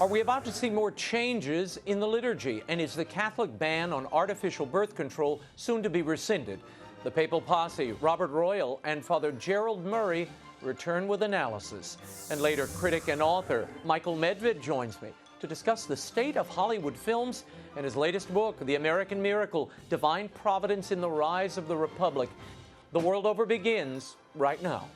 Are we about to see more changes in the liturgy? And is the Catholic ban on artificial birth control soon to be rescinded? The Papal Posse, Robert Royal and Father Gerald Murray return with analysis. And later, critic and author Michael MEDVED joins me to discuss the state of Hollywood films and his latest book, The American Miracle, Divine Providence in the Rise of the Republic. The World Over begins right now.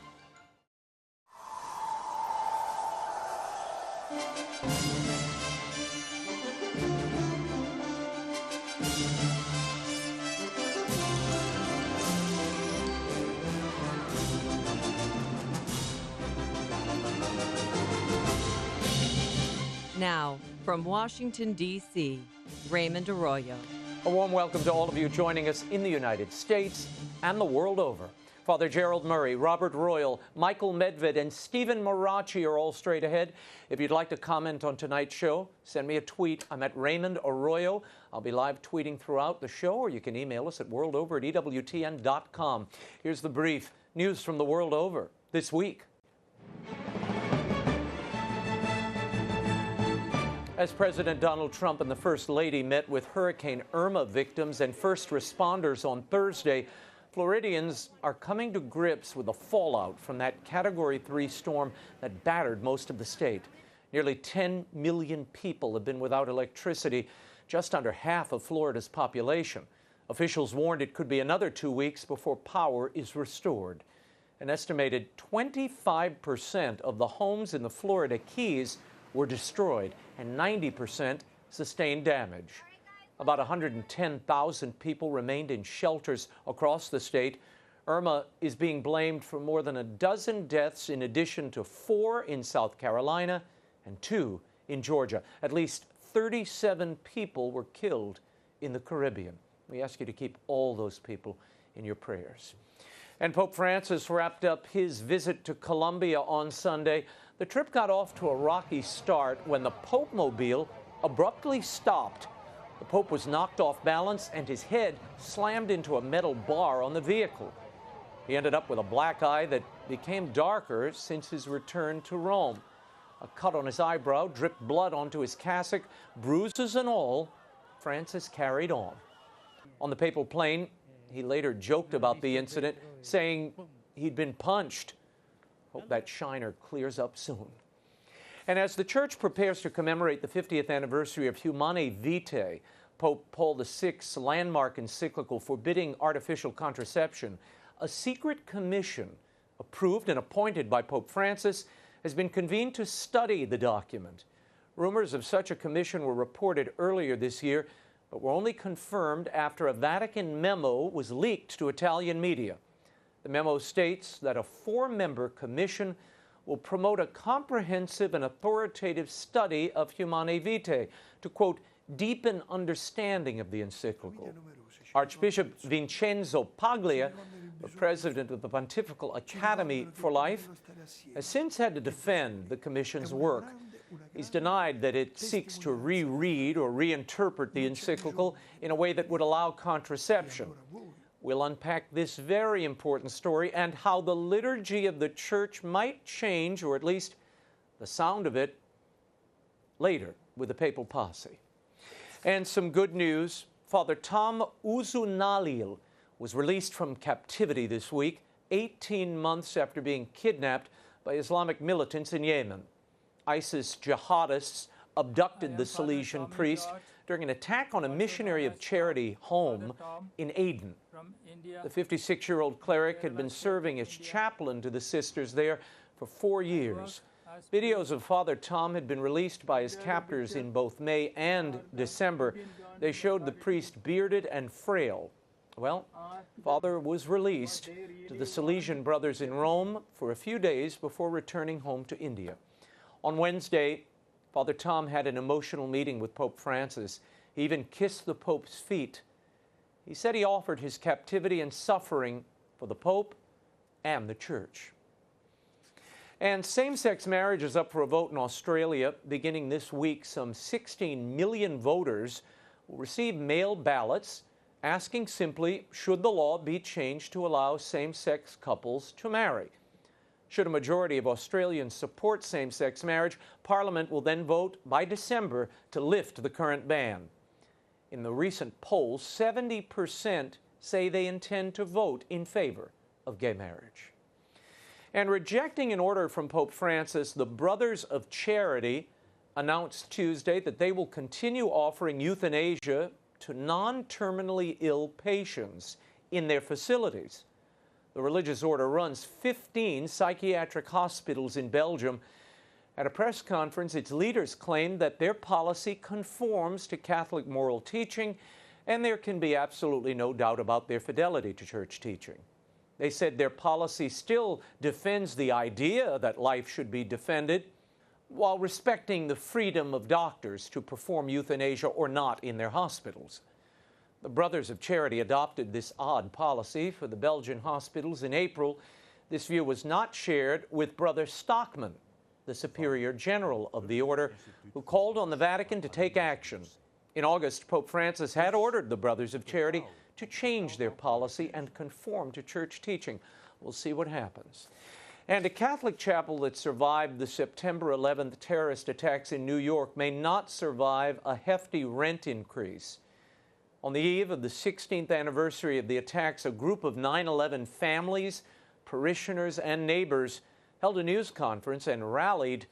Now, from Washington, D.C., Raymond Arroyo. A warm welcome to all of you joining us in the United States and the world over. Father Gerald Murray, Robert Royal, Michael MEDVED, and Stephen Marachi are all straight ahead. If you'd like to comment on tonight's show, send me a tweet. I'm at Raymond Arroyo. I'll be live tweeting throughout the show, or you can email us at worldover@ewtn.com. Here's the brief news from the world over this week. As President Donald Trump and the First Lady met with Hurricane Irma victims and first responders on Thursday, Floridians are coming to grips with the fallout from that Category 3 storm that battered most of the state. Nearly 10 million people have been without electricity, just under half of Florida's population. Officials warned it could be another 2 weeks before power is restored. An estimated 25% of the homes in the Florida Keys were destroyed, and 90% sustained damage. About 110,000 people remained in shelters across the state. Irma is being blamed for more than a dozen deaths, in addition to 4 in South Carolina and 2 in Georgia. At least 37 people were killed in the Caribbean. We ask you to keep all those people in your prayers. And Pope Francis wrapped up his visit to Colombia on Sunday. The trip got off to a rocky start when the Pope-mobile abruptly stopped. The Pope was knocked off balance and his head slammed into a metal bar on the vehicle. He ended up with a black eye that became darker since his return to Rome. A cut on his eyebrow dripped blood onto his cassock, bruises and all. Francis carried on. On the papal plane, he later joked about the incident, saying he'd been punched. Hope that shiner clears up soon. And as the Church prepares to commemorate the 50th anniversary of Humanae Vitae, Pope Paul VI's landmark encyclical forbidding artificial contraception, a secret commission approved and appointed by Pope Francis has been convened to study the document. Rumors of such a commission were reported earlier this year, but were only confirmed after a Vatican memo was leaked to Italian media. The memo states that a 4-member commission will promote a comprehensive and authoritative study of Humanae Vitae to, quote, deepen understanding of the encyclical. Archbishop Vincenzo Paglia, the president of the Pontifical Academy for Life, has since had to defend the commission's work. He's denied that it seeks to reread or reinterpret the encyclical in a way that would allow contraception. We'll unpack this very important story and how the liturgy of the Church might change, or at least the sound of it, later with the Papal Posse. And some good news. Father Tom Uzunalil was released from captivity this week, 18 months after being kidnapped by Islamic militants in Yemen. ISIS jihadists abducted the Salesian priest during an attack on a missionary of charity home in Aden. The 56-year-old cleric had been serving as chaplain to the sisters there for 4 years. Videos of Father Tom had been released by his captors in both May and December. They showed the priest bearded and frail. Well, Father was released to the Salesian brothers in Rome for a few days before returning home to India. On Wednesday, Father Tom had an emotional meeting with Pope Francis. He even kissed the Pope's feet. He said he offered his captivity and suffering for the Pope and the Church. And same-sex marriage is up for a vote in Australia. Beginning this week, some 16 million voters will receive mail ballots asking simply, should the law be changed to allow same-sex couples to marry? Should a majority of Australians support same-sex marriage, Parliament will then vote by December to lift the current ban. In the recent poll, 70% say they intend to vote in favor of gay marriage. And rejecting an order from Pope Francis, the Brothers of Charity announced Tuesday that they will continue offering euthanasia to non-terminally ill patients in their facilities. The religious order runs 15 psychiatric hospitals in Belgium. At a press conference, its leaders claimed that their policy conforms to Catholic moral teaching, and there can be absolutely no doubt about their fidelity to church teaching. They said their policy still defends the idea that life should be defended, while respecting the freedom of doctors to perform euthanasia or not in their hospitals. The Brothers of Charity adopted this odd policy for the Belgian hospitals in April. This view was not shared with Brother Stockman, the Superior General of the order, who called on the Vatican to take action. In August, Pope Francis had ordered the Brothers of Charity to change their policy and conform to church teaching. We'll see what happens. And a Catholic chapel that survived the September 11th terrorist attacks in New York may not survive a hefty rent increase. On the eve of the 16th anniversary of the attacks, a group of 9/11 families, parishioners, and neighbors held a news conference and rallied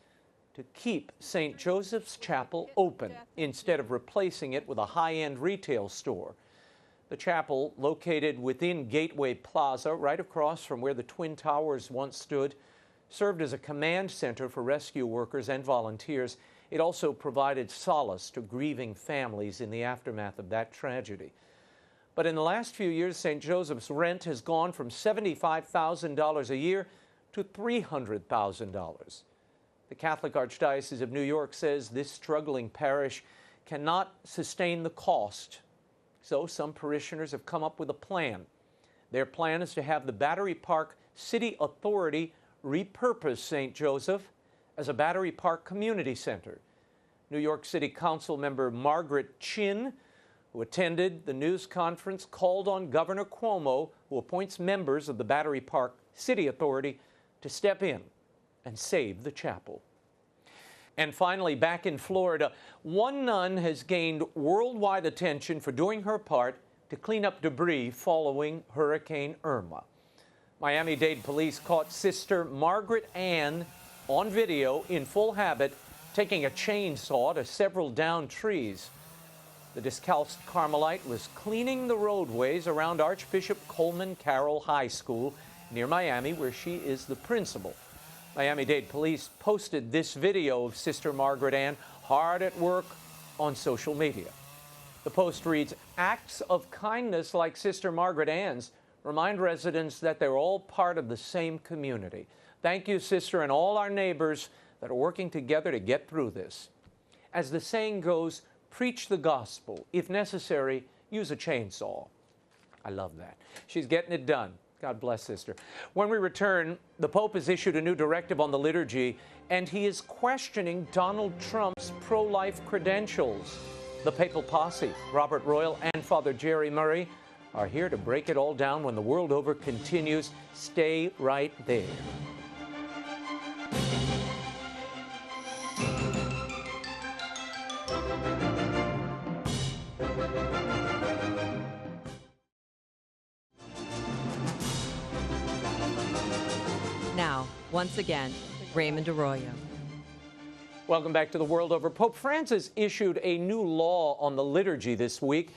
to keep St. Joseph's Chapel open instead of replacing it with a high-end retail store. The chapel, located within Gateway Plaza, right across from where the Twin Towers once stood, served as a command center for rescue workers and volunteers. It also provided solace to grieving families in the aftermath of that tragedy. But in the last few years, St. Joseph's rent has gone from $75,000 a year to $300,000. The Catholic Archdiocese of New York says this struggling parish cannot sustain the cost. So some parishioners have come up with a plan. Their plan is to have the Battery Park City Authority repurpose St. Joseph as a Battery Park community center. New York City Council member Margaret Chin, who attended the news conference, called on Governor Cuomo, who appoints members of the Battery Park City Authority, to step in and save the chapel. And finally, back in Florida, one nun has gained worldwide attention for doing her part to clean up debris following Hurricane Irma. Miami-Dade police caught Sister Margaret Ann on video in full habit, taking a chainsaw to several downed trees. The discalced Carmelite was cleaning the roadways around Archbishop Coleman Carroll High School near Miami, where she is the principal. Miami-Dade police posted this video of Sister Margaret Ann hard at work on social media. The post reads, "Acts of kindness like Sister Margaret Ann's remind residents that they're all part of the same community. Thank you, Sister, and all our neighbors that are working together to get through this. As the saying goes, preach the gospel. If necessary, use a chainsaw." I love that. She's getting it done. God bless, Sister. When we return, the Pope has issued a new directive on the liturgy, and he is questioning Donald Trump's pro-life credentials. The Papal Posse, Robert Royal and Father Jerry Murray, are here to break it all down when the World Over continues. Stay right there. Now, once again, Raymond Arroyo. Welcome back to the World Over. Pope Francis issued a new law on the liturgy this week.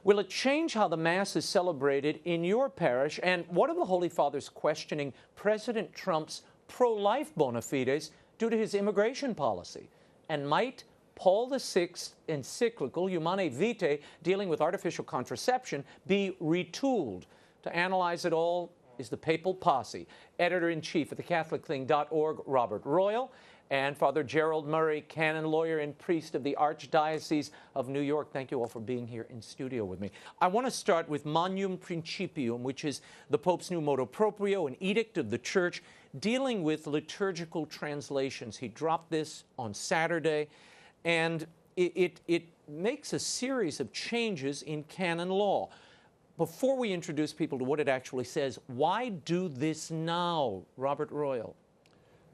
Will it change how the Mass is celebrated in your parish? And what are the Holy Fathers questioning President Trump's pro-life bona fides due to his immigration policy? And might Paul VI's encyclical Humanae Vitae, dealing with artificial contraception, be retooled? To analyze it all is the Papal Posse. Editor-in-Chief at thecatholicthing.org, Robert Royal, and Father Gerald Murray, canon, lawyer, and priest of the Archdiocese of New York. Thank you all for being here in studio with me. I want to start with Magnum Principium, which is the Pope's new motu proprio, an edict of the Church dealing with liturgical translations. He dropped this on Saturday, and it makes a series of changes in canon law. Before we introduce people to what it actually says, why do this now, Robert Royal?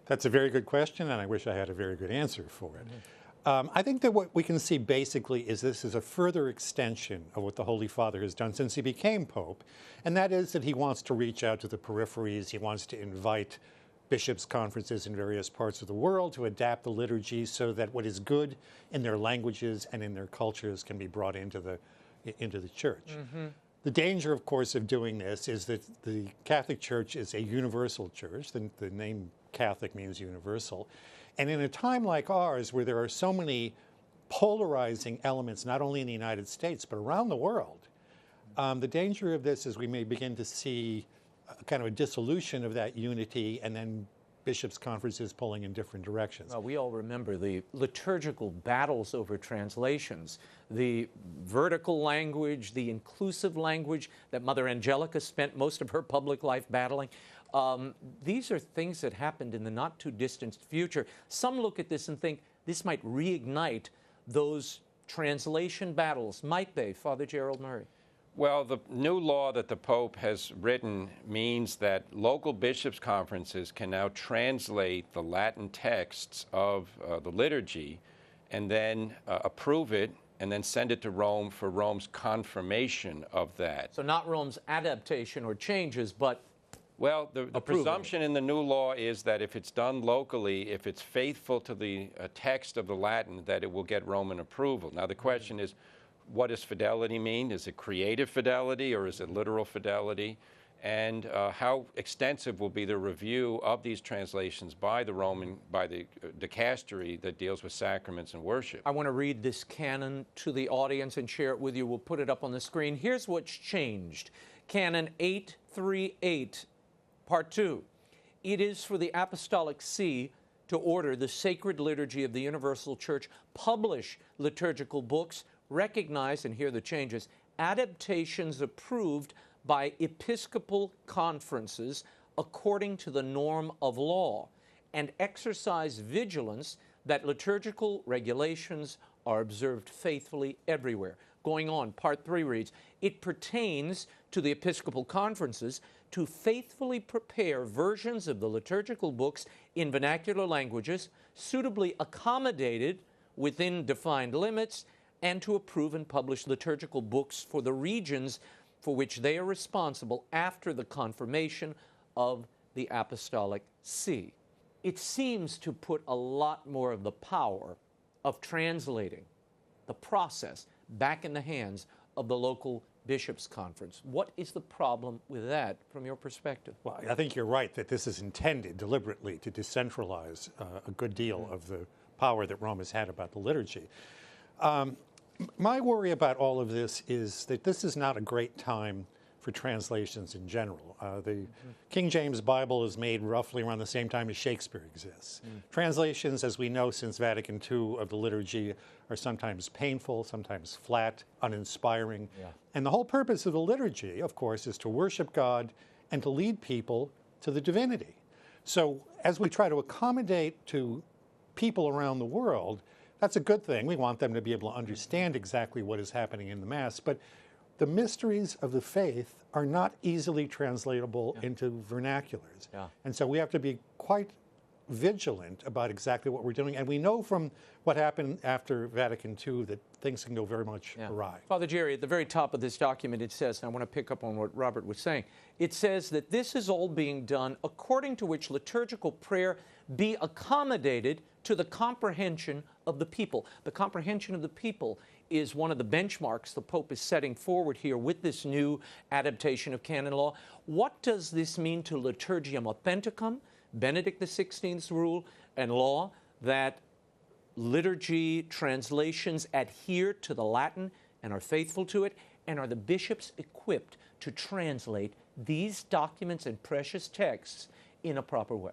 That's a very good question, and I wish I had a very good answer for it. I think that what we can see basically is this is a further extension of what the Holy Father has done since he became Pope, and that is that he wants to reach out to the peripheries. He wants to invite bishops' conferences in various parts of the world to adapt the liturgy so that what is good in their languages and in their cultures can be brought into the church. The danger, of course, of doing this is that the Catholic Church is a universal church. The name Catholic means universal. And in a time like ours, where there are so many polarizing elements, not only in the United States, but around the world, the danger of this is we may begin to see kind of a dissolution of that unity and then bishops' conferences pulling in different directions. Well, we all remember the liturgical battles over translations, the vertical language, the inclusive language that Mother Angelica spent most of her public life battling. These are things that happened in the not-too-distant future. Some look at this and think this might reignite those translation battles. Might they, Father Gerald Murray? Well, the new law that the Pope has written means that local bishops' conferences can now translate the Latin texts of the liturgy and then approve it and then send it to Rome for Rome's confirmation of that. So not Rome's adaptation or changes, but well, the presumption in the new law is that if it's done locally, if it's faithful to the text of the Latin, that it will get Roman approval. Now, the question is, what does fidelity mean? Is it creative fidelity or is it literal fidelity? And how extensive will be the review of these translations by the dicastery that deals with sacraments and worship? I want to read this canon to the audience and share it with you. We'll put it up on the screen. Here's what's changed. Canon 838, Part 2. It is for the Apostolic See to order the sacred liturgy of the Universal Church, publish liturgical books, recognize, and here are the changes, adaptations approved by episcopal conferences according to the norm of law, and exercise vigilance that liturgical regulations are observed faithfully everywhere. Going on, Part 3 reads, it pertains to the episcopal conferences to faithfully prepare versions of the liturgical books in vernacular languages, suitably accommodated within defined limits, and to approve and publish liturgical books for the regions for which they are responsible after the confirmation of the Apostolic See. It seems to put a lot more of the power of translating the process back in the hands of the local bishops' conference. What is the problem with that from your perspective? Well, I think you're right that this is intended deliberately to decentralize a good deal of the power that Rome has had about the liturgy. My worry about all of this is that this is not a great time for translations in general. The King James Bible is made roughly around the same time as Shakespeare exists. Translations, as we know since Vatican II of the liturgy, are sometimes painful, sometimes flat, uninspiring. And the whole purpose of the liturgy, of course, is to worship God and to lead people to the divinity. So as we try to accommodate to people around the world, that's a good thing. We want them to be able to understand exactly what is happening in the Mass. But the mysteries of the faith are not easily translatable into vernaculars. And so we have to be quite vigilant about exactly what we're doing. And we know from what happened after Vatican II that things can go very much awry. Father Jerry, at the very top of this document it says, and I want to pick up on what Robert was saying, it says that this is all being done according to which liturgical prayer be accommodated to the comprehension of the people. The comprehension of the people is one of the benchmarks the Pope is setting forward here with this new adaptation of canon law. What does this mean to Liturgiam Authenticum, Benedict XVI's rule and law, that liturgy translations adhere to the Latin and are faithful to it? And are the bishops equipped to translate these documents and precious texts in a proper way?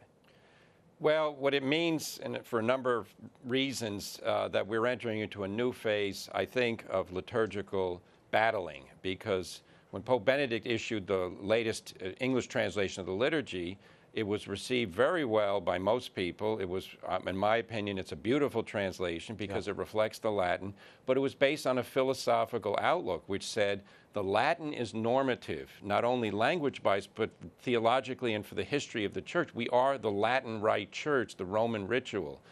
Well, what it means, and for a number of reasons, that we're entering into a new phase, I think, of liturgical battling, because when Pope Benedict issued the latest English translation of the liturgy, It was received very well by most people. It was, in my opinion, it's a beautiful translation because it reflects the Latin, but it was based on a philosophical outlook which said the Latin is normative, not only language-wise, but theologically and for the history of the church. We are the Latin Rite Church, the Roman ritual.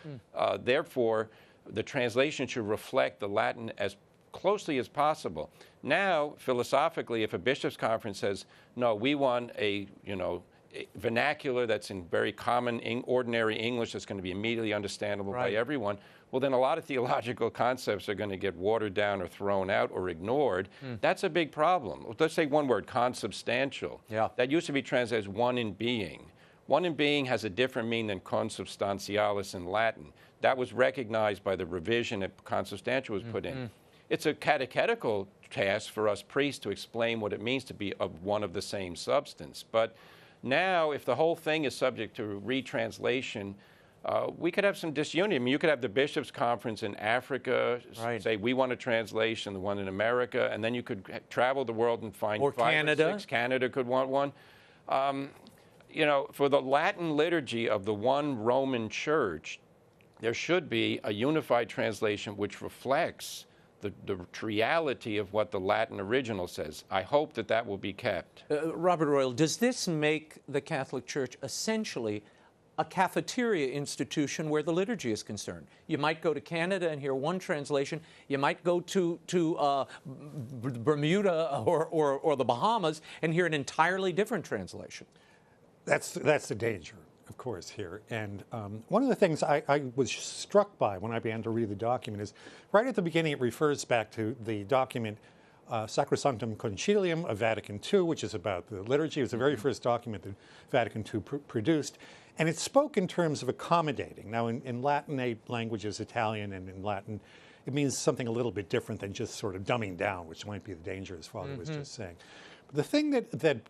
Therefore, the translation should reflect the Latin as closely as possible. Now, philosophically, if a bishops' conference says, no, we want a vernacular that's in very common, ordinary English that's going to be immediately understandable by everyone, well, then a lot of theological concepts are going to get watered down or thrown out or ignored. That's a big problem. Let's say one word, consubstantial. That used to be translated as one in being. One in being has a different meaning than consubstantialis in Latin. That was recognized by the revision that consubstantial was put in. It's a catechetical task for us priests to explain what it means to be of one of the same substance. But now, if the whole thing is subject to retranslation, we could have some disunity. I mean, you could have the bishops' conference in Africa say, we want a translation, the one in America, and then you could travel the world and find or 5 Canada. or 6. Canada could want one. For the Latin liturgy of the one Roman Church, there should be a unified translation which reflects the reality of what the Latin original says. I hope that that will be kept. Robert Royal, does this make the Catholic Church essentially a cafeteria institution where the liturgy is concerned? You might go to Canada and hear one translation. You might go to Bermuda or the Bahamas and hear an entirely different translation. That's the danger, of course, here. And one of the things I was struck by when I began to read the document is right at the beginning it refers back to the document Sacrosanctum Concilium of Vatican II, which is about the liturgy. It was the very first document that Vatican II produced. And it spoke in terms of accommodating. Now, in Latin languages, Italian and in Latin, it means something a little bit different than just sort of dumbing down, which might be the danger, as Father was just saying. But the thing that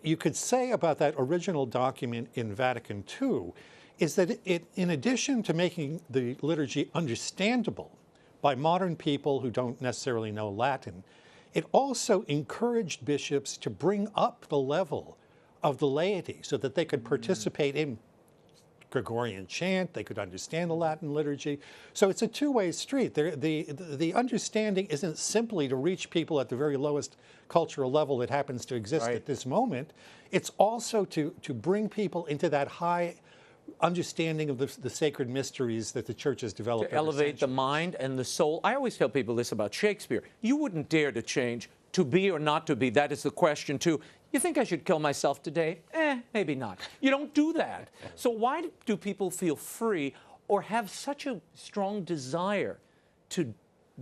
you could say about that original document in Vatican II is that it, in addition to making the liturgy understandable by modern people who don't necessarily know Latin, it also encouraged bishops to bring up the level of the laity so that they could participate in Gregorian chant, they could understand the Latin liturgy. So it's a two-way street. The understanding isn't simply to reach people at the very lowest cultural level that happens to exist at this moment. It's also to bring people into that high understanding of the sacred mysteries that the Church has developed. To elevate the mind and the soul. I always tell people this about Shakespeare. You wouldn't dare to change to be or not to be. That is the question, too. You think I should kill myself today? Maybe not. You don't do that. So why do people feel free or have such a strong desire to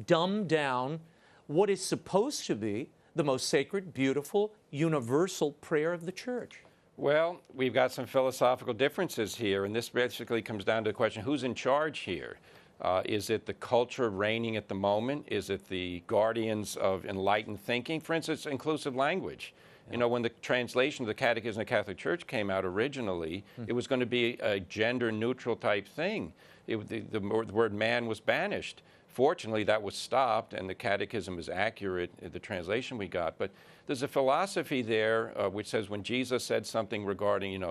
dumb down what is supposed to be the most sacred, beautiful, universal prayer of the Church? Well, we've got some philosophical differences here, and this basically comes down to the question, who's in charge here? Is it the culture reigning at the moment? Is it the guardians of enlightened thinking? For instance, inclusive language. You know, when the translation of the Catechism of the Catholic Church came out originally, it was going to be a gender-neutral type thing. The word man was banished. Fortunately, that was stopped, and the Catechism is accurate, the translation we got. But there's a philosophy there which says when Jesus said something regarding,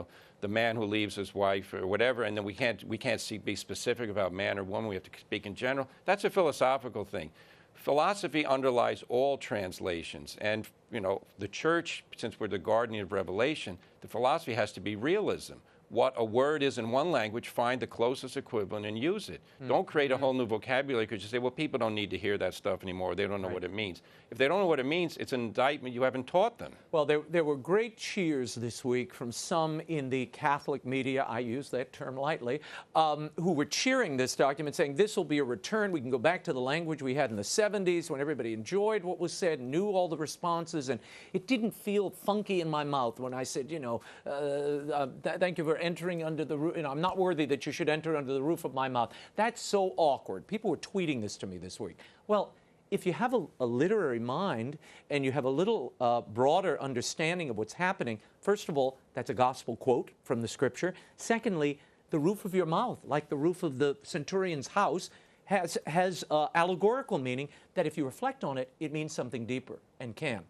the man who leaves his wife or whatever, and then we can't be specific about man or woman, we have to speak in general. That's a philosophical thing. Philosophy underlies all translations, and the Church, since we're the guardian of revelation, the philosophy has to be realism. What a word is in one language, find the closest equivalent and use it. Don't create a whole new vocabulary because you say, well, people don't need to hear that stuff anymore. They don't know what it means. If they don't know what it means, it's an indictment you haven't taught them. Well, there were great cheers this week from some in the Catholic media, I use that term lightly, who were cheering this document, saying this will be a return. We can go back to the language we had in the 70s when everybody enjoyed what was said, knew all the responses, and it didn't feel funky in my mouth when I said, thank you for entering under the roof. I'm not worthy that you should enter under the roof of my mouth. That's so awkward. People were tweeting this to me this week. Well, if you have a literary mind and you have a little broader understanding of what's happening, first of all, that's a gospel quote from the Scripture. Secondly, the roof of your mouth, like the roof of the centurion's house, has allegorical meaning that if you reflect on it, it means something deeper and can.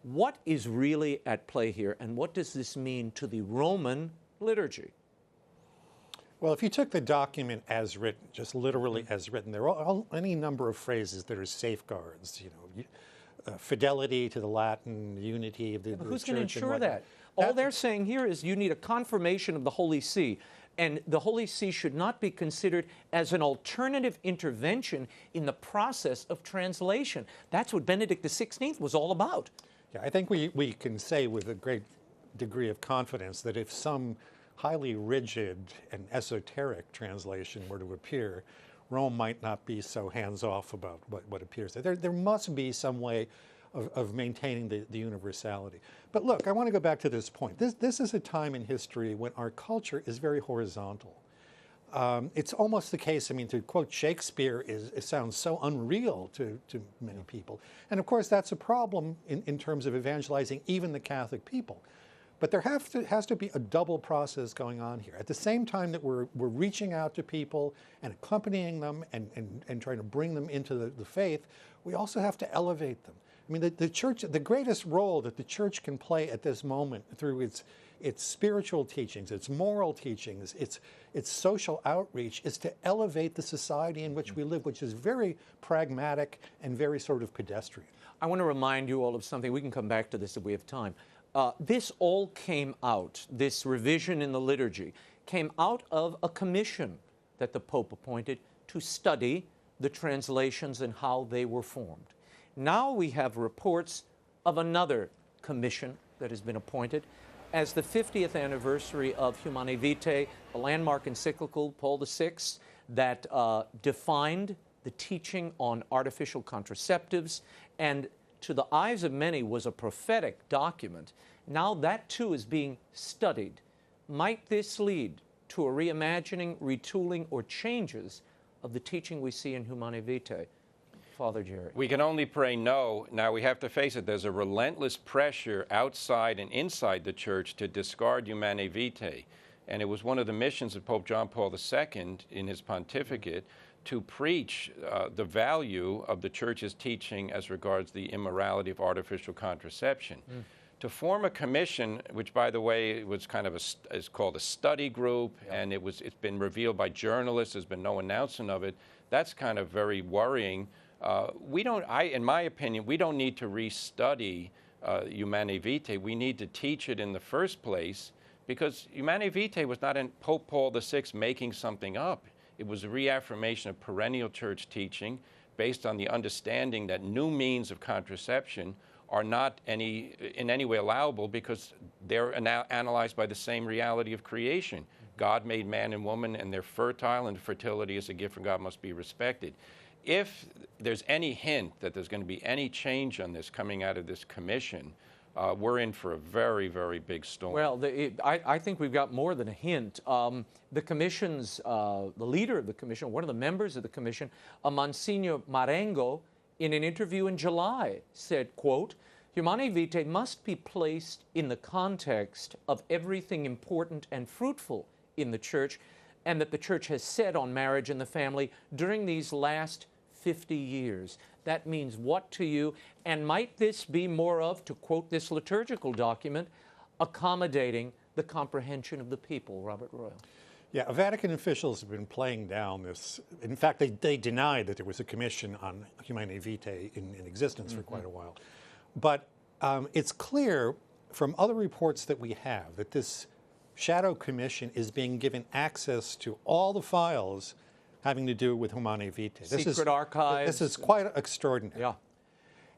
What is really at play here, and what does this mean to the Roman liturgy? Well, if you took the document as written, just literally as written, there are any number of phrases that are safeguards, fidelity to the Latin, unity of the church. Who's going to ensure that? All they're saying here is you need a confirmation of the Holy See, and the Holy See should not be considered as an alternative intervention in the process of translation. That's what Benedict XVI was all about. Yeah, I think we can say with a great degree of confidence that if some highly rigid and esoteric translation were to appear, Rome might not be so hands-off about what appears there. There must be some way of maintaining the universality. But look, I want to go back to this point. This is a time in history when our culture is very horizontal. It's almost the case, I mean, to quote Shakespeare, it sounds so unreal to many people. And of course, that's a problem in terms of evangelizing even the Catholic people. But there has to be a double process going on here. At the same time that we're reaching out to people and accompanying them and trying to bring them into the faith, we also have to elevate them. I mean, the church, the greatest role that the church can play at this moment through its spiritual teachings, its moral teachings, its social outreach is to elevate the society in which we live, which is very pragmatic and very sort of pedestrian. I want to remind you all of something. We can come back to this if we have time. This all came out, this revision in the liturgy, came out of a commission that the Pope appointed to study the translations and how they were formed. Now we have reports of another commission that has been appointed as the 50th anniversary of Humanae Vitae, a landmark encyclical, Paul VI, that defined the teaching on artificial contraceptives, and to the eyes of many was a prophetic document. Now that too is being studied. Might this lead to a reimagining, retooling, or changes of the teaching we see in Humanae Vitae? Father Jerry. We can only pray no. Now we have to face it. There's a relentless pressure outside and inside the church to discard Humanae Vitae. And it was one of the missions of Pope John Paul II in his pontificate to preach the value of the church's teaching as regards the immorality of artificial contraception. To form a commission, which, by the way, was kind of is called a study group, and it's been revealed by journalists. There's been no announcement of it. That's kind of very worrying. In my opinion, we don't need to restudy Humanae Vitae. We need to teach it in the first place, because Humanae Vitae was not in Pope Paul VI making something up. It was a reaffirmation of perennial church teaching based on the understanding that new means of contraception are not in any way allowable because they're analyzed by the same reality of creation. God made man and woman, and they're fertile, and fertility is a gift from God, must be respected. If there's any hint that there's going to be any change on this coming out of this commission, we're in for a very, very big storm. Well, I think we've got more than a hint. The commission's, the leader of the commission, one of the members of the commission, Monsignor Marengo, in an interview in July, said, quote, Humanae Vitae must be placed in the context of everything important and fruitful in the church, and that the church has said on marriage and the family during these last 50 years. That means what to you? And might this be more of, to quote this liturgical document, accommodating the comprehension of the people, Robert Royal? Yeah, Vatican officials have been playing down this. In fact, they denied that there was a commission on Humanae Vitae in existence for quite a while. But it's clear from other reports that we have that this shadow commission is being given access to all the files having to do with Humanae Vitae. Secret archives. This is quite extraordinary. Yeah.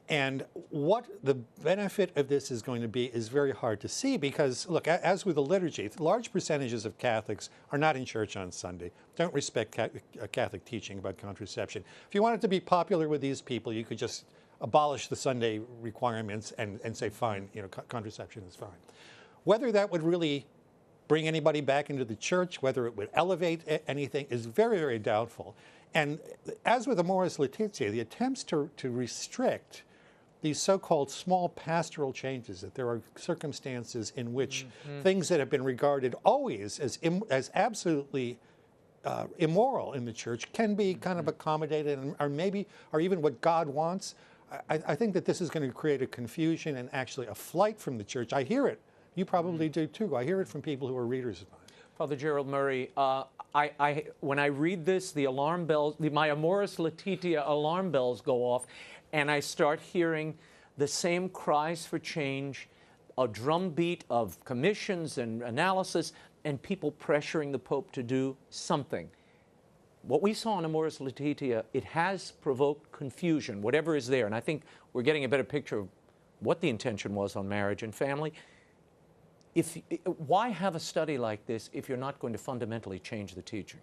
And what the benefit of this is going to be is very hard to see because, look, as with the liturgy, large percentages of Catholics are not in church on Sunday, don't respect Catholic teaching about contraception. If you wanted to be popular with these people, you could just abolish the Sunday requirements and say, fine, contraception is fine. Whether that would really bring anybody back into the church, whether it would elevate anything, is very, very doubtful. And as with Amoris Laetitia, the attempts to restrict these so-called small pastoral changes, that there are circumstances in which things that have been regarded always as absolutely immoral in the church can be kind of accommodated or even what God wants. I think that this is going to create a confusion and actually a flight from the church. I hear it. You probably do too. I hear it from people who are readers of mine. Father Gerald Murray, when I read this, the alarm bells, my Amoris Laetitia alarm bells go off, and I start hearing the same cries for change, a drumbeat of commissions and analysis, and people pressuring the Pope to do something. What we saw in Amoris Laetitia, it has provoked confusion, whatever is there. And I think we're getting a better picture of what the intention was on marriage and family. Why have a study like this if you're not going to fundamentally change the teaching?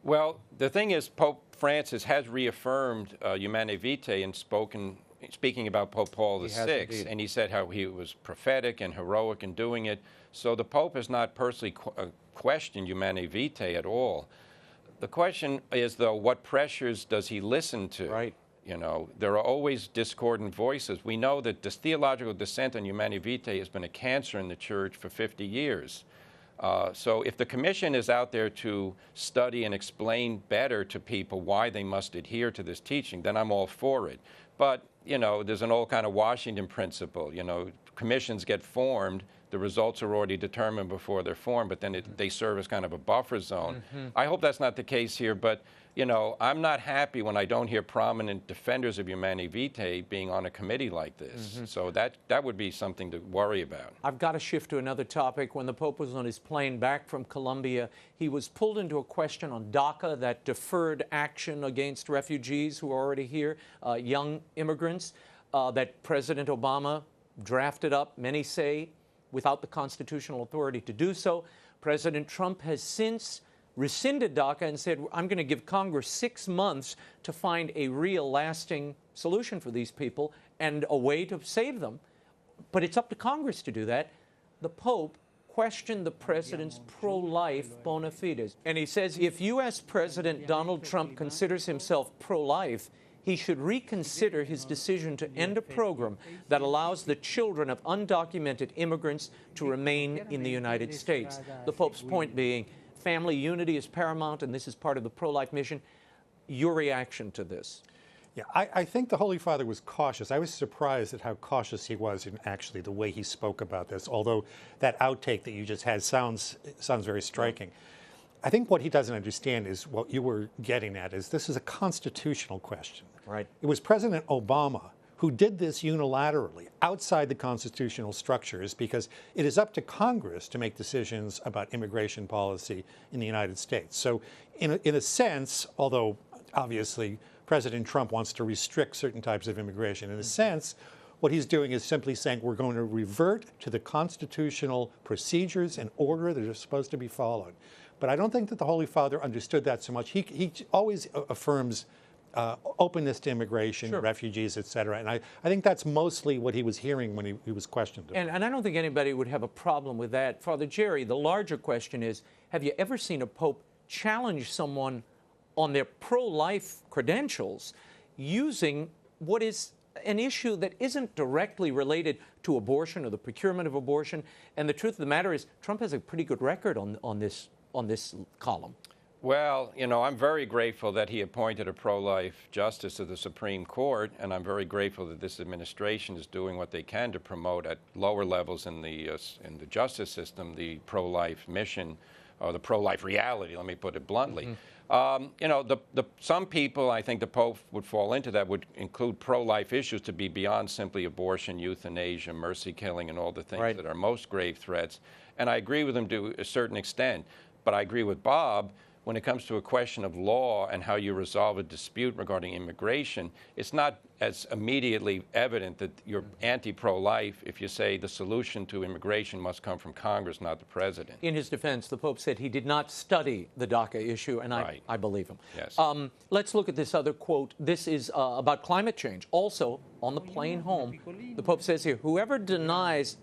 Well, the thing is, Pope Francis has reaffirmed Humanae Vitae and speaking about Pope Paul VI, and he said how he was prophetic and heroic in doing it. So the Pope has not personally questioned Humanae Vitae at all. The question is, though, what pressures does he listen to? Right. You know, there are always discordant voices. We know that this theological dissent on Humanae Vitae has been a cancer in the Church for 50 years. So if the Commission is out there to study and explain better to people why they must adhere to this teaching, then I'm all for it. But, you know, there's an old kind of Washington principle. You know, commissions get formed, the results are already determined before they're formed, but then they serve as kind of a buffer zone. I hope that's not the case here, but, you know, I'm not happy when I don't hear prominent defenders of Humanae Vitae being on a committee like this. So that would be something to worry about. I've got to shift to another topic. When the Pope was on his plane back from Colombia, he was pulled into a question on DACA, that deferred action against refugees who are already here, young immigrants, that President Obama drafted up, many say, without the constitutional authority to do so. President Trump has since rescinded DACA and said, I'm going to give Congress 6 months to find a real lasting solution for these people and a way to save them. But it's up to Congress to do that. The Pope questioned the president's pro-life bona fides. And he says, if U.S. President Donald Trump considers himself pro-life, he should reconsider his decision to end a program that allows the children of undocumented immigrants to remain in the United States. The Pope's point being, family unity is paramount, and this is part of the pro-life mission. Your reaction to this? Yeah, I think the Holy Father was cautious. I was surprised at how cautious he was in actually the way he spoke about this, although that outtake that you just had sounds very striking. I think what he doesn't understand is what you were getting at is this is a constitutional question. Right. It was President Obama who did this unilaterally outside the constitutional structures because it is up to Congress to make decisions about immigration policy in the United States. So in a sense, although obviously President Trump wants to restrict certain types of immigration, in a sense, what he's doing is simply saying we're going to revert to the constitutional procedures and order that are supposed to be followed. But I don't think that the Holy Father understood that so much. He always affirms openness to immigration, sure, refugees, et cetera. And I think that's mostly what he was hearing when he was questioned. And I don't think anybody would have a problem with that. Father Jerry, the larger question is, have you ever seen a pope challenge someone on their pro-life credentials using what is an issue that isn't directly related to abortion or the procurement of abortion? And the truth of the matter is, Trump has a pretty good record on this column. Well, you know, I'm very grateful that he appointed a pro-life justice to the Supreme Court, and I'm very grateful that this administration is doing what they can to promote at lower levels in the justice system the pro-life mission, or the pro-life reality, let me put it bluntly. You know, some people, I think the Pope would fall into that, would include pro-life issues to be beyond simply abortion, euthanasia, mercy killing, and all the things that are most grave threats. And I agree with him to a certain extent, but I agree with Bob. When it comes to a question of law and how you resolve a dispute regarding immigration, it's not as immediately evident that you're anti-pro-life if you say the solution to immigration must come from Congress, not the president. In his defense, the Pope said he did not study the DACA issue, and I believe him. Yes. Let's look at this other quote. This is about climate change. Also, on the plane home, the Pope says here, whoever denies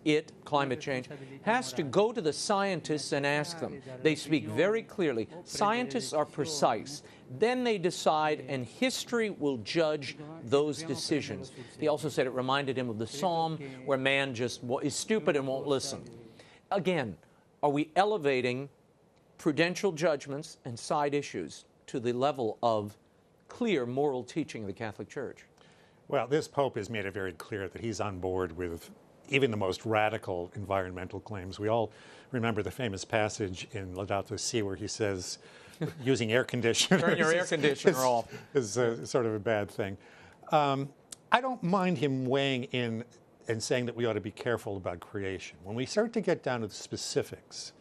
climate change, has to go to the scientists and ask them. They speak very clearly. Scientists are precise. Then they decide, and history will judge those decisions. He also said it reminded him of the psalm where man just is stupid and won't listen. Again, are we elevating prudential judgments and side issues to the level of clear moral teaching of the Catholic Church? Well, this Pope has made it very clear that he's on board with even the most radical environmental claims. We all remember the famous passage in Laudato Si where he says, using air conditioners Turn your air conditioner off. is sort of a bad thing. I don't mind him weighing in and saying that we ought to be careful about creation. When we start to get down to the specifics,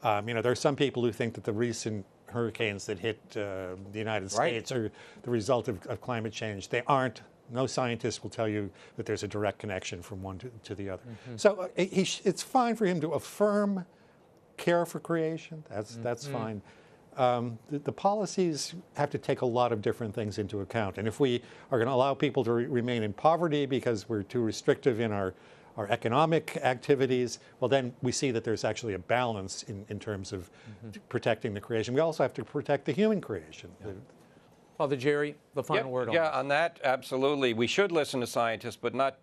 there are some people who think that the recent hurricanes that hit the United States are the result of climate change. They aren't. No scientist will tell you that there's a direct connection from one to the other. So it's fine for him to affirm care for creation. That's fine. The policies have to take a lot of different things into account. And if we are going to allow people to remain in poverty because we're too restrictive in our economic activities, well, then we see that there's actually a balance in terms of protecting the creation. We also have to protect the human creation. Yeah. Father Jerry, the final word on Yeah, on that, absolutely. We should listen to scientists, but not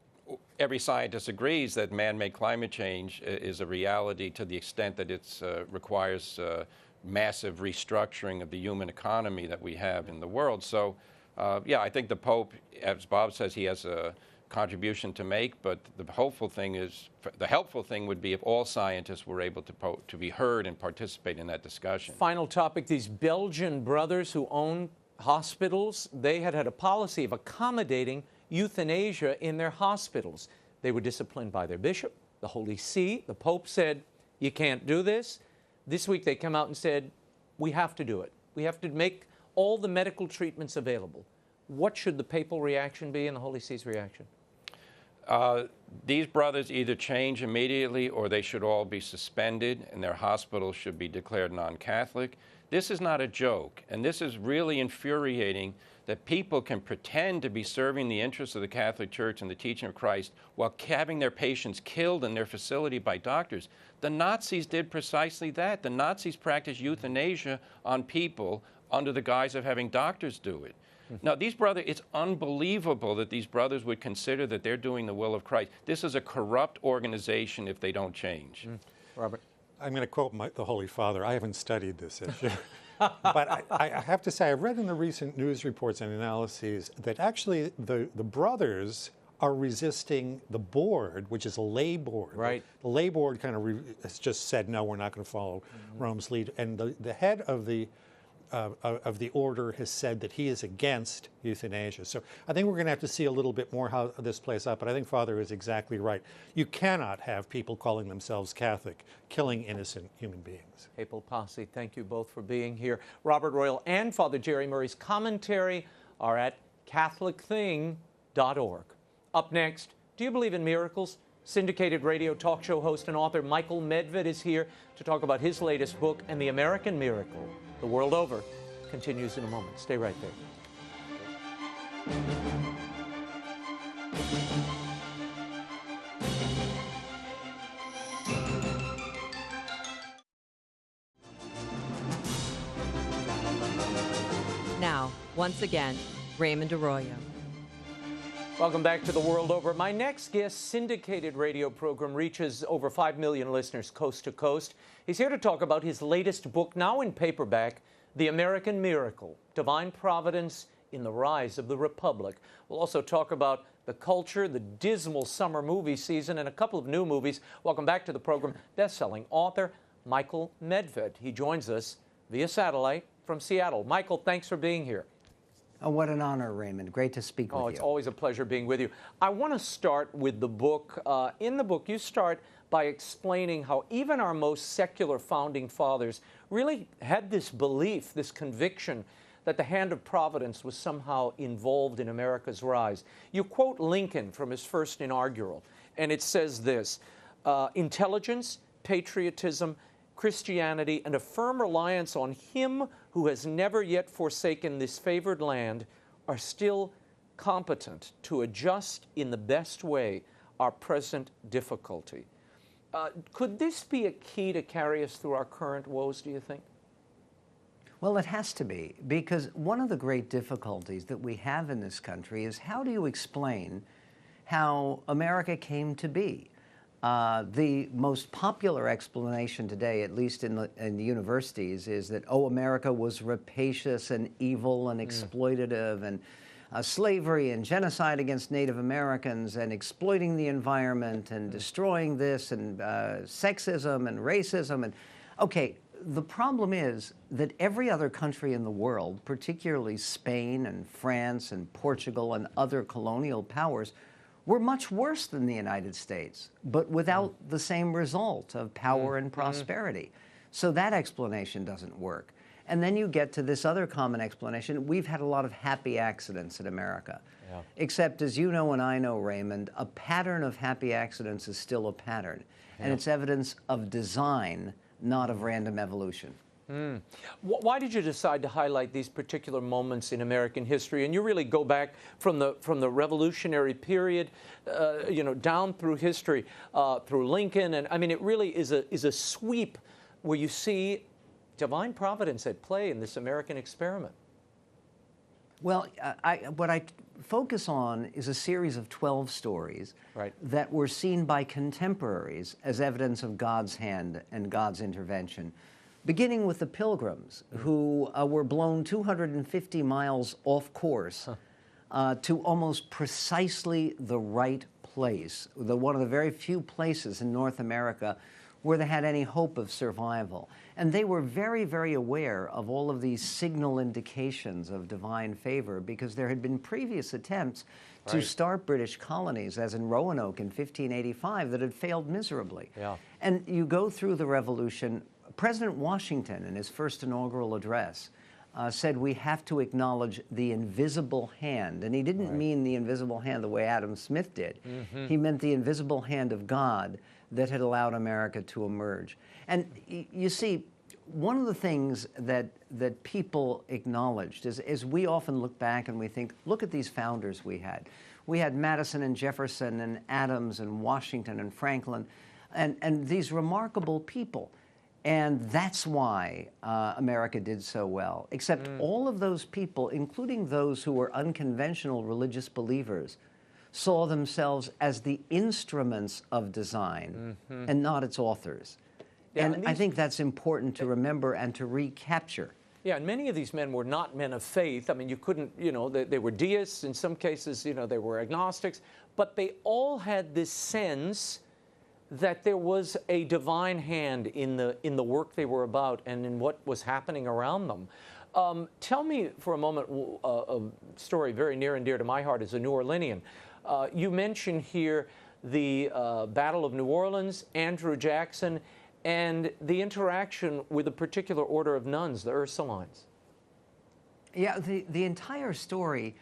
every scientist agrees that man-made climate change is a reality to the extent that it requires massive restructuring of the human economy that we have in the world. So, yeah, I think the Pope, as Bob says, he has a contribution to make, but the helpful thing would be if all scientists were able to be heard and participate in that discussion. Final topic, these Belgian brothers who own hospitals, they had a policy of accommodating euthanasia in their hospitals. They were disciplined by their bishop, the Holy See. The Pope said, you can't do this. This week they come out and said, we have to do it. We have to make all the medical treatments available. What should the papal reaction be and the Holy See's reaction? These brothers either change immediately or they should all be suspended and their hospitals should be declared non-Catholic. This is not a joke, and this is really infuriating that people can pretend to be serving the interests of the Catholic Church and the teaching of Christ while having their patients killed in their facility by doctors. The Nazis did precisely that. The Nazis practiced euthanasia on people under the guise of having doctors do it. Now, these brothers, it's unbelievable that these brothers would consider that they're doing the will of Christ. This is a corrupt organization if they don't change. Robert? I'm going to quote the Holy Father. I haven't studied this issue. But I have to say, I've read in the recent news reports and analyses that actually the brothers are resisting the board, which is a lay board. Right. The lay board kind of has just said, no, we're not going to follow Rome's lead. And the head of the order has said that he is against euthanasia. So I think we're going to have to see a little bit more how this plays out, but I think Father is exactly right. You cannot have people calling themselves Catholic killing innocent human beings. Papal Posse, thank you both for being here. Robert Royal and Father Jerry Murray's commentary are at catholicthing.org. Up next, do you believe in miracles? Syndicated radio talk show host and author Michael Medved is here to talk about his latest book and the American miracle. The World Over continues in a moment. Stay right there. Now, once again, Raymond Arroyo. Welcome back to The World Over. My next guest, syndicated radio program, reaches over 5 million listeners coast to coast. He's here to talk about his latest book, now in paperback, The American Miracle, Divine Providence in the Rise of the Republic. We'll also talk about the culture, the dismal summer movie season, and a couple of new movies. Welcome back to the program, best-selling author Michael Medved. He joins us via satellite from Seattle. Michael, thanks for being here. Oh, what an honor, Raymond. Great to speak with you. Oh, it's always a pleasure being with you. I want to start with the book. In the book, you start by explaining how even our most secular founding fathers really had this belief, this conviction, that the hand of providence was somehow involved in America's rise. You quote Lincoln from his first inaugural, and it says this, intelligence, patriotism, Christianity, and a firm reliance on Him who has never yet forsaken this favored land are still competent to adjust in the best way our present difficulty. Could this be a key to carry us through our current woes, do you think? Well, it has to be, because one of the great difficulties that we have in this country is how do you explain how America came to be? The most popular explanation today, at least in the universities, is that, oh, America was rapacious and evil and exploitative. And slavery and genocide against Native Americans and exploiting the environment and destroying this and sexism and racism. And okay, the problem is that every other country in the world, particularly Spain and France and Portugal and other colonial powers, were much worse than the United States, but without the same result of power and prosperity. So that explanation doesn't work. And then you get to this other common explanation. We've had a lot of happy accidents in America. Yeah. Except, as you know and I know, Raymond, a pattern of happy accidents is still a pattern. Yeah. And it's evidence of design, not of random evolution. Why did you decide to highlight these particular moments in American history? And you really go back from the Revolutionary period, you know, down through history, through Lincoln, and I mean, it really is a sweep where you see divine providence at play in this American experiment. Well, what I focus on is a series of 12 stories that were seen by contemporaries as evidence of God's hand and God's intervention, beginning with the Pilgrims, who were blown 250 miles off course to almost precisely the right place, one of the very few places in North America where they had any hope of survival. And they were very, very aware of all of these signal indications of divine favor because there had been previous attempts to start British colonies, as in Roanoke in 1585, that had failed miserably. Yeah. And you go through the Revolution. President Washington, in his first inaugural address, said we have to acknowledge the invisible hand. And he didn't mean the invisible hand the way Adam Smith did. He meant the invisible hand of God that had allowed America to emerge. And you see, one of the things that people acknowledged is we often look back and we think, look at these founders we had. We had Madison and Jefferson and Adams and Washington and Franklin and these remarkable people. And that's why America did so well. Except all of those people, including those who were unconventional religious believers, saw themselves as the instruments of design and not its authors. Yeah, and I think that's important to remember and to recapture. Yeah, and many of these men were not men of faith. I mean, you couldn't, you know, they were deists. In some cases, you know, they were agnostics. But they all had this sense that there was a divine hand in the work they were about and in what was happening around them. Tell me for a moment a story very near and dear to my heart as a New Orleanian. You mentioned here the Battle of New Orleans, Andrew Jackson, and the interaction with a particular order of nuns, the Ursulines. Yeah, the entire story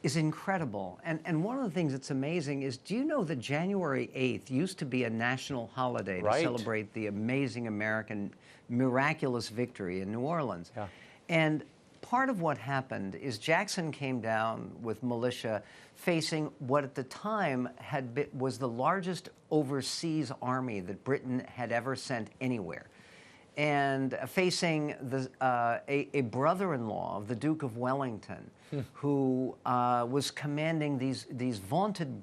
is incredible. And one of the things that's amazing is, do you know that January 8th used to be a national holiday to celebrate the amazing American miraculous victory in New Orleans? Yeah. And part of what happened is Jackson came down with militia facing what at the time was the largest overseas army that Britain had ever sent anywhere, and facing a brother-in-law of the Duke of Wellington, who was commanding these vaunted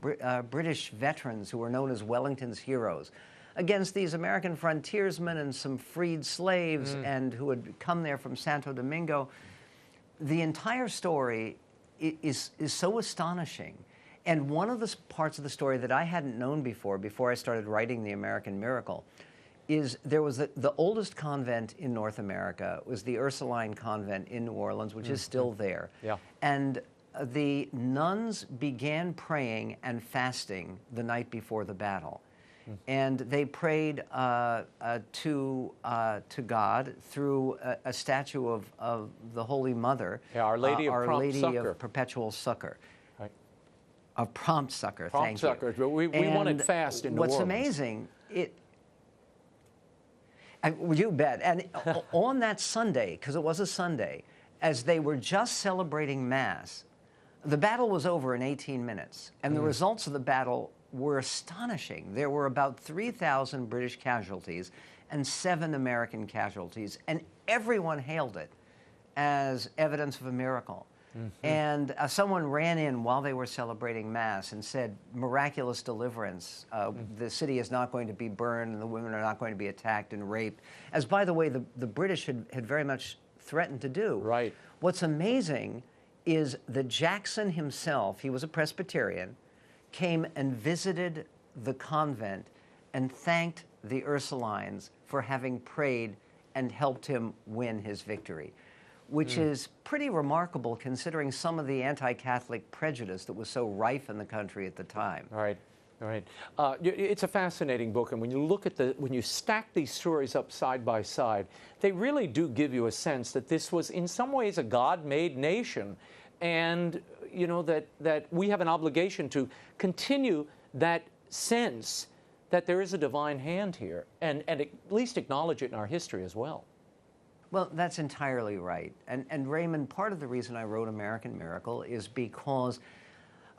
British veterans who were known as Wellington's heroes, against these American frontiersmen and some freed slaves and who had come there from Santo Domingo. The entire story is so astonishing. And one of the parts of the story that I hadn't known before I started writing The American Miracle, is there was the oldest convent in North America was the Ursuline convent in New Orleans, which is still there. Yeah. And the nuns began praying and fasting the night before the battle. And they prayed to God through a statue of the Holy Mother, Our Lady of Prompt Succor. Of Perpetual Succor. Right. Of Prompt Succor, Prompt Succor. We wanted fast in New Orleans. What's amazing, you bet. And on that Sunday, because it was a Sunday, as they were just celebrating Mass, the battle was over in 18 minutes. And the results of the battle were astonishing. There were about 3,000 British casualties and 7 American casualties, and everyone hailed it as evidence of a miracle. And someone ran in while they were celebrating Mass and said, miraculous deliverance. The city is not going to be burned, and the women are not going to be attacked and raped, as, by the way, the British had very much threatened to do. Right. What's amazing is that Jackson himself, he was a Presbyterian, came and visited the convent and thanked the Ursulines for having prayed and helped him win his victory, which is pretty remarkable considering some of the anti-Catholic prejudice that was so rife in the country at the time. Right. Right. It's a fascinating book, and when you look at when you stack these stories up side by side, they really do give you a sense that this was in some ways a God-made nation, and you know that we have an obligation to continue that sense that there is a divine hand here, and at least acknowledge it in our history as well. Well, that's entirely right. And Raymond, part of the reason I wrote American Miracle is because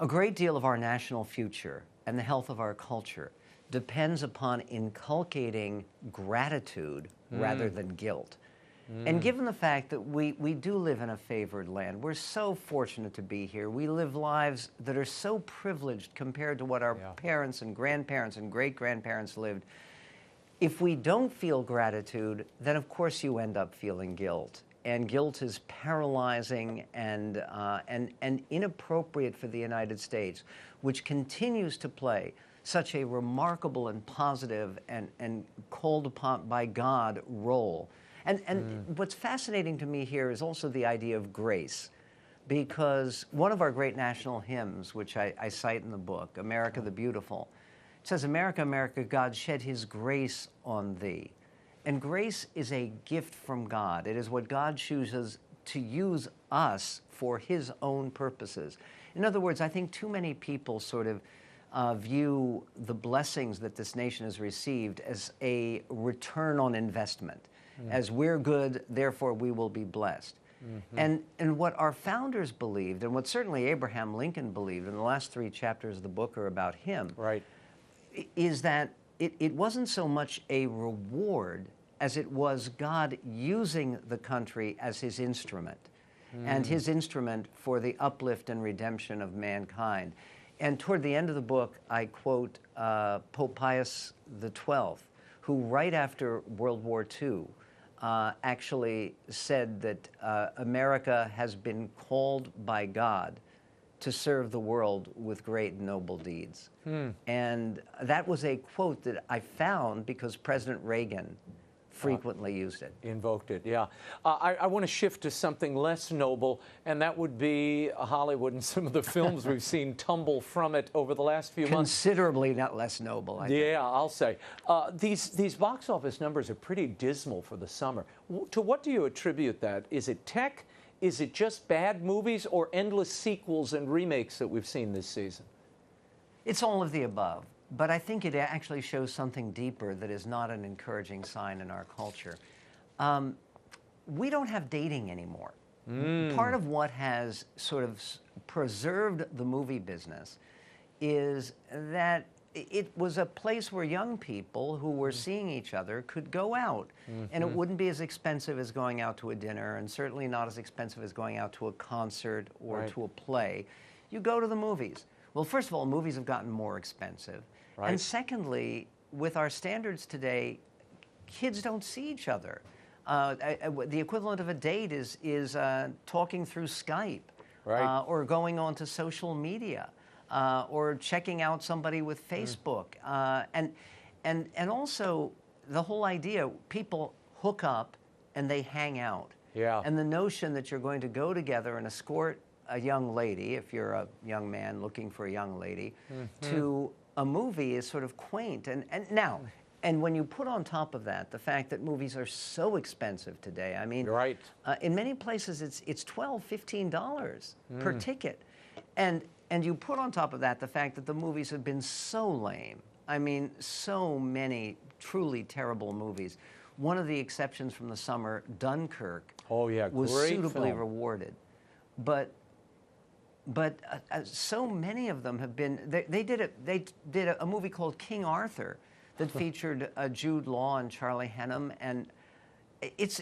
a great deal of our national future and the health of our culture depends upon inculcating gratitude rather than guilt. And given the fact that we do live in a favored land, we're so fortunate to be here. We live lives that are so privileged compared to what our parents and grandparents and great-grandparents lived. If we don't feel gratitude, then of course you end up feeling guilt. And guilt is paralyzing and inappropriate for the United States, which continues to play such a remarkable and positive and called upon by God role. And what's fascinating to me here is also the idea of grace, because one of our great national hymns, which I cite in the book, America the Beautiful, it says, "America, America, God shed his grace on thee." And grace is a gift from God. It is what God chooses to use us for his own purposes. In other words, I think too many people sort of view the blessings that this nation has received as a return on investment, as we're good, therefore we will be blessed. And what our founders believed, and what certainly Abraham Lincoln believed, and the last 3 chapters of the book are about him, is that it wasn't so much a reward as it was God using the country as his instrument, and his instrument for the uplift and redemption of mankind. And toward the end of the book, I quote Pope Pius XII, who right after World War II actually said that America has been called by God to serve the world with great and noble deeds. And that was a quote that I found because President Reagan frequently used it. Invoked it, yeah. I want to shift to something less noble, and that would be Hollywood and some of the films we've seen tumble from it over the last few months. Considerably not less noble, I think. Yeah, I'll say. These box office numbers are pretty dismal for the summer. To what do you attribute that? Is it tech? Is it just bad movies or endless sequels and remakes that we've seen this season? It's all of the above. But I think it actually shows something deeper that is not an encouraging sign in our culture. We don't have dating anymore. Part of what has sort of preserved the movie business is that it was a place where young people who were seeing each other could go out. And it wouldn't be as expensive as going out to a dinner, and certainly not as expensive as going out to a concert or to a play. You go to the movies. Well, first of all, movies have gotten more expensive. And secondly, with our standards today, kids don't see each other. The equivalent of a date is talking through Skype, or going on to social media, or checking out somebody with Facebook. And also the whole idea, people hook up and they hang out. And the notion that you're going to go together and escort a young lady, if you're a young man looking for a young lady, to a movie is sort of quaint. And when you put on top of that the fact that movies are so expensive today, I mean, in many places it's $12, $15 per ticket. And you put on top of that the fact that the movies have been so lame. I mean, so many truly terrible movies. One of the exceptions from the summer, Dunkirk, was suitably rewarded. But so many of them have been. They did a movie called King Arthur that featured Jude Law and Charlie Hunnam, and it's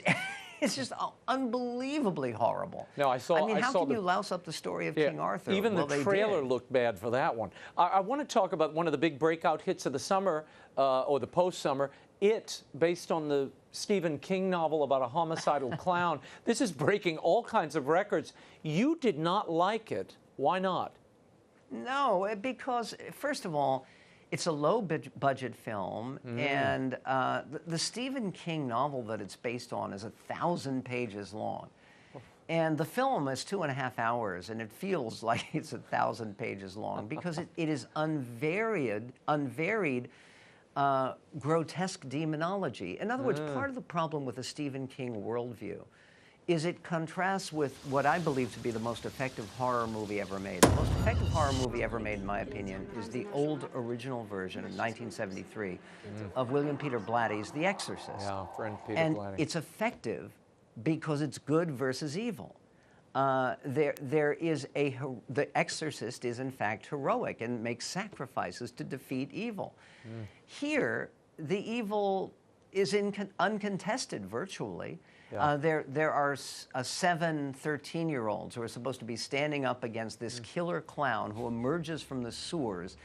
just unbelievably horrible. No, I mean, how can you louse up the story of King Arthur? Even the trailer looked bad for that one. I want to talk about one of the big breakout hits of the summer or the post-summer, It, based on the Stephen King novel about a homicidal clown. This is breaking all kinds of records. You did not like it. Why not? No, because, first of all, it's a low-budget film, and the Stephen King novel that it's based on is 1,000 pages long. And the film is 2.5 hours, and it feels like it's 1,000 pages long because it is unvaried grotesque demonology. In other words, part of the problem with the Stephen King worldview is it contrasts with what I believe to be the most effective horror movie ever made. The most effective horror movie ever made, in my opinion, is the old original version of 1973 of William Peter Blatty's The Exorcist. Yeah, friend Peter and Blatty. It's effective because it's good versus evil. There is the exorcist is in fact heroic and makes sacrifices to defeat evil. Here, the evil is uncontested virtually. Yeah. There are 7 13-year-olds who are supposed to be standing up against this killer clown who emerges from the sewers,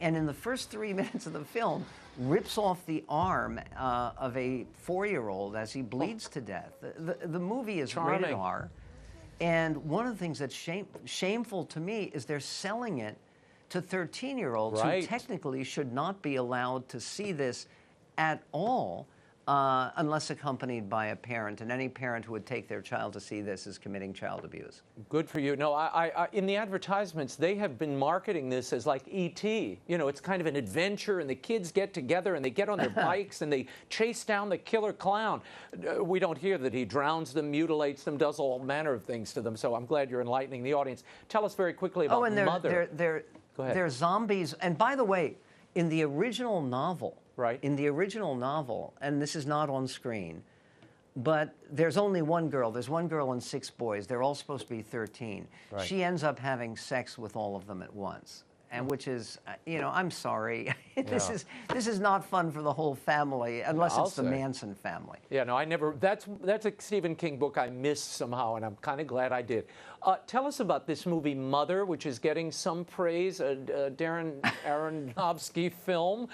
and in the first 3 minutes of the film, rips off the arm of a 4-year-old as he bleeds to death. The movie is rated R, and one of the things that's shameful to me is they're selling it to 13-year-olds who technically should not be allowed to see this at all unless accompanied by a parent, and any parent who would take their child to see this is committing child abuse. Good for you. No, in the advertisements, they have been marketing this as like E.T. You know, it's kind of an adventure, and the kids get together, and they get on their bikes, and they chase down the killer clown. We don't hear that he drowns them, mutilates them, does all manner of things to them, so I'm glad you're enlightening the audience. Tell us very quickly about Mother. Go ahead. They're zombies, and by the way, in the original novel, in the original novel, and this is not on screen, but there's only one girl. There's one girl and 6 boys. They're all supposed to be 13. She ends up having sex with all of them at once, and which is, you know, I'm sorry. This is not fun for the whole family, unless it's the Manson family. Yeah, no, I never. That's a Stephen King book I missed somehow, and I'm kind of glad I did. Tell us about this movie, Mother, which is getting some praise, a Darren Aronofsky film.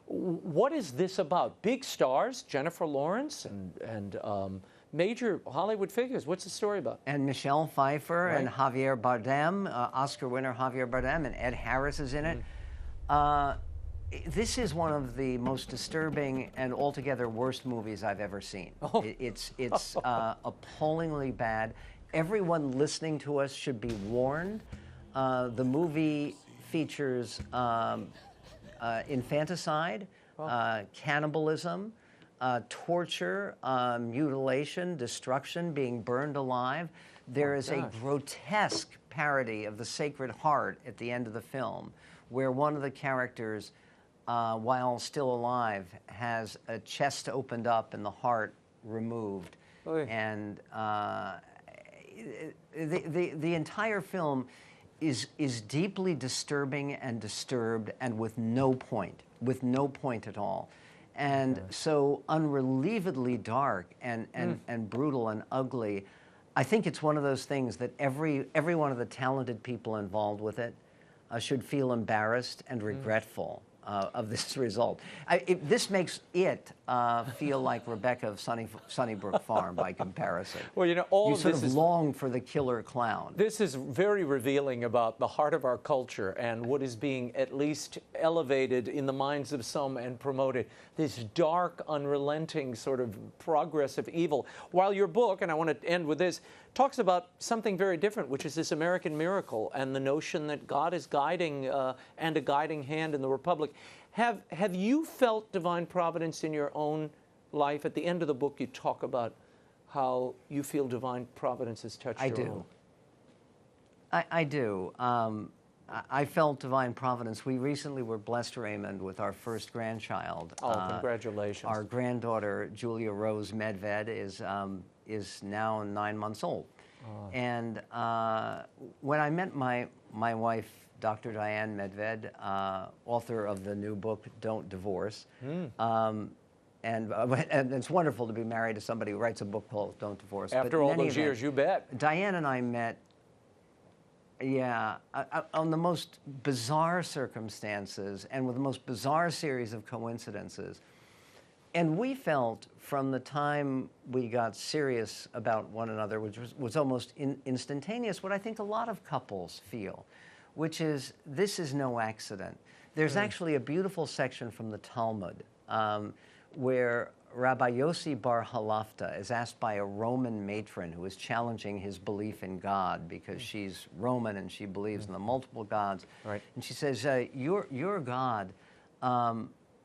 What is this about? Big stars, Jennifer Lawrence and major Hollywood figures. What's the story about? And Michelle Pfeiffer and Javier Bardem, Oscar winner Javier Bardem, and Ed Harris is in it. This is one of the most disturbing and altogether worst movies I've ever seen. It's appallingly bad. Everyone listening to us should be warned. The movie features infanticide, cannibalism, torture, mutilation, destruction, being burned alive. There is a grotesque parody of the Sacred Heart at the end of the film, where one of the characters, while still alive, has a chest opened up and the heart removed. And the entire film is deeply disturbing and disturbed, and with no point at all. And so unrelievedly dark and brutal and ugly. I think it's one of those things that every one of the talented people involved with it should feel embarrassed and regretful of this result. This makes it feel like Rebecca of Sunnybrook Farm by comparison. Well, you know, all of this sort of long for the killer clown. This is very revealing about the heart of our culture and what is being at least elevated in the minds of some and promoted. This dark, unrelenting sort of progress of evil. While your book, and I want to end with this, talks about something very different, which is this American miracle and the notion that God is guiding and a guiding hand in the Republic. Have you felt divine providence in your own life? At the end of the book, you talk about how you feel divine providence has touched your own. I do. I felt divine providence. We recently were blessed, Raymond, with our first grandchild. Oh, congratulations. Our granddaughter, Julia Rose Medved, is now 9 months old. And when I met my wife, Dr. Diane Medved, author of the new book, Don't Divorce, and it's wonderful to be married to somebody who writes a book called Don't Divorce. After all those years, you bet. Diane and I met, on the most bizarre circumstances and with the most bizarre series of coincidences. And we felt from the time we got serious about one another, which was almost instantaneous, what I think a lot of couples feel, which is this is no accident. There's actually a beautiful section from the Talmud where Rabbi Yossi bar Halafta is asked by a Roman matron who is challenging his belief in God because she's Roman and she believes in the multiple gods. Right. And she says, your God,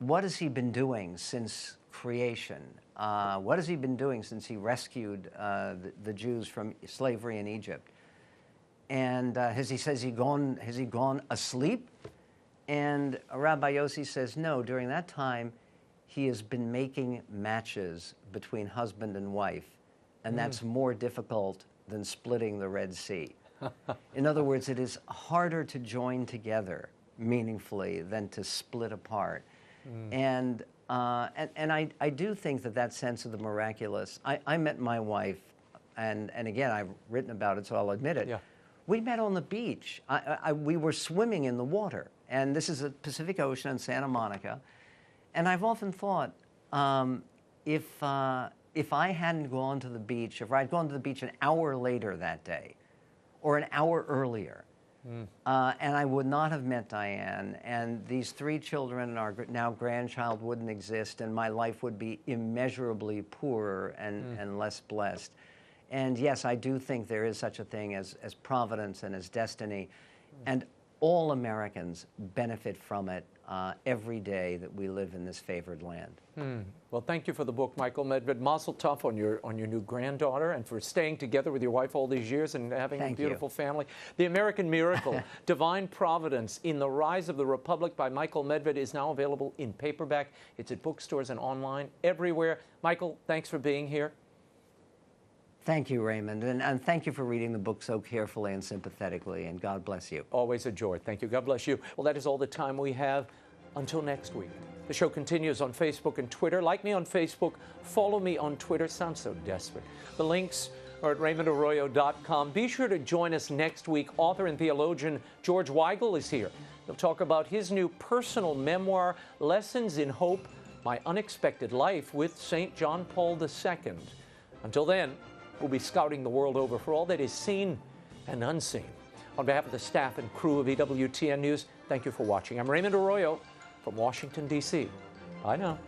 what has he been doing since creation? What has he been doing since he rescued the Jews from slavery in Egypt? And has he gone asleep? And Rabbi Yossi says, no, during that time, he has been making matches between husband and wife, and that's more difficult than splitting the Red Sea. In other words, it is harder to join together meaningfully than to split apart. And I do think that sense of the miraculous, I met my wife, and again, I've written about it, so I'll admit it. Yeah. We met on the beach. We were swimming in the water, and this is the Pacific Ocean in Santa Monica. And I've often thought, if I hadn't gone to the beach, if I'd gone to the beach an hour later that day, or an hour earlier, and I would not have met Diane, and these 3 children and our now grandchild wouldn't exist, and my life would be immeasurably poorer and less blessed. And yes, I do think there is such a thing as providence and as destiny, and all Americans benefit from it every day that we live in this favored land. Well, thank you for the book, Michael Medved. Mazel tov on your new granddaughter, and for staying together with your wife all these years and having a beautiful family. The American Miracle, Divine Providence in the Rise of the Republic by Michael Medved is now available in paperback. It's at bookstores and online everywhere. Michael, thanks for being here. Thank you, Raymond, and thank you for reading the book so carefully and sympathetically, and God bless you. Always a joy. Thank you. God bless you. Well, that is all the time we have. Until next week. The show continues on Facebook and Twitter. Like me on Facebook. Follow me on Twitter. Sounds so desperate. The links are at RaymondArroyo.com. Be sure to join us next week. Author and theologian George Weigel is here. He'll talk about his new personal memoir, Lessons in Hope, My Unexpected Life with St. John Paul II. Until then, we'll be scouting the world over for all that is seen and unseen. On behalf of the staff and crew of EWTN News, thank you for watching. I'm Raymond Arroyo from Washington, D.C. Bye now.